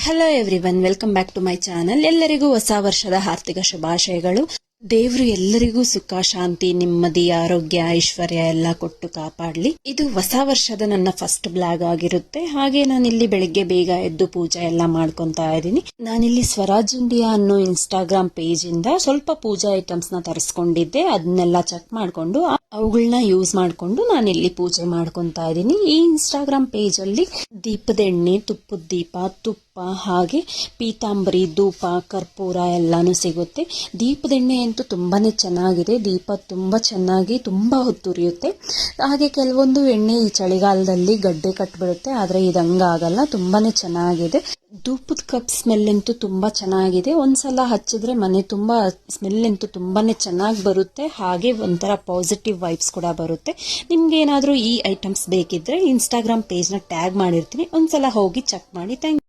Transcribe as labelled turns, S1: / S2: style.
S1: Hello everyone, welcome back to my channel. ಎಲ್ಲರಿಗೂ ಹೊಸ ವರ್ಷದ ಹಾರ್ದಿಕ ಶುಭಾಶಯಗಳು. ದೇವ್ರು ಎಲ್ಲರಿಗೂ ಸುಖ, ಶಾಂತಿ, ನೆಮ್ಮದಿ, ಆರೋಗ್ಯ, ಐಶ್ವರ್ಯ ಎಲ್ಲ ಕೊಟ್ಟು ಕಾಪಾಡ್ಲಿ. ಇದು ಹೊಸ ವರ್ಷದ ನನ್ನ ಫಸ್ಟ್ ಬ್ಲಾಗ್ ಆಗಿರುತ್ತೆ. ಹಾಗೆ ನಾನಿಲ್ಲಿ ಬೆಳಿಗ್ಗೆ ಬೇಗ ಎದ್ದು ಪೂಜೆ ಎಲ್ಲ ಮಾಡ್ಕೊಂತಾ ಇದ್ದೀನಿ. ನಾನಿಲ್ಲಿ ಸ್ವರಾಜ್ ಇಂಡಿಯಾ ಅನ್ನೋ ಇನ್ಸ್ಟಾಗ್ರಾಮ್ ಪೇಜ್ ಇಂದ ಸ್ವಲ್ಪ ಪೂಜಾ ಐಟಮ್ಸ್ ನ ತರಿಸ್ಕೊಂಡಿದ್ದೆ. ಅದನ್ನೆಲ್ಲ ಚೆಕ್ ಮಾಡ್ಕೊಂಡು ಅವುಗಳನ್ನ ಯೂಸ್ ಮಾಡ್ಕೊಂಡು ನಾನಿಲ್ಲಿ ಪೂಜೆ ಮಾಡ್ಕೊಂತಾ ಇದ್ದೀನಿ. ಈ ಇನ್ಸ್ಟಾಗ್ರಾಮ್ ಪೇಜ್ ಅಲ್ಲಿ ದೀಪದ ಎಣ್ಣೆ, ತುಪ್ಪದ ದೀಪ, ತುಪ್ಪ, ಹಾಗೆ ಪೀತಾಂಬರಿ, ಧೂಪ, ಕರ್ಪೂರ ಎಲ್ಲಾನು ಸಿಗುತ್ತೆ. ದೀಪದ ಎಣ್ಣೆ ಅಂತೂ ತುಂಬಾನೇ ಚೆನ್ನಾಗಿದೆ. ದೀಪ ತುಂಬಾ ಚೆನ್ನಾಗಿ ತುಂಬಾ ಹೊತ್ತು ಉರಿಯುತ್ತೆ. ಹಾಗೆ ಕೆಲವೊಂದು ಎಣ್ಣೆ ಈ ಚಳಿಗಾಲದಲ್ಲಿ ಗಡ್ಡೆ ಕಟ್ಬಿಡುತ್ತೆ, ಆದ್ರೆ ಇದು ಹಂಗಾಗಲ್ಲ, ತುಂಬಾನೇ ಚೆನ್ನಾಗಿದೆ. ಧೂಪದ ಕಪ್ ಸ್ಮೆಲ್ ಅಂತೂ ತುಂಬಾ ಚೆನ್ನಾಗಿದೆ. ಒಂದ್ಸಲ ಹಚ್ಚಿದ್ರೆ ಮನೆ ತುಂಬಾ ಸ್ಮೆಲ್ ಅಂತೂ ತುಂಬಾನೇ ಚೆನ್ನಾಗಿ ಬರುತ್ತೆ. ಹಾಗೆ ಒಂಥರ ಪಾಸಿಟಿವ್ ವೈಬ್ಸ್ ಕೂಡ ಬರುತ್ತೆ. ನಿಮ್ಗೆ ಏನಾದ್ರೂ ಈ ಐಟಮ್ಸ್ ಬೇಕಿದ್ರೆ ಇನ್ಸ್ಟಾಗ್ರಾಮ್ ಪೇಜ್ ನ ಟ್ಯಾಗ್ ಮಾಡಿರ್ತೀನಿ, ಒಂದ್ಸಲ ಹೋಗಿ ಚೆಕ್ ಮಾಡಿ. Thank you.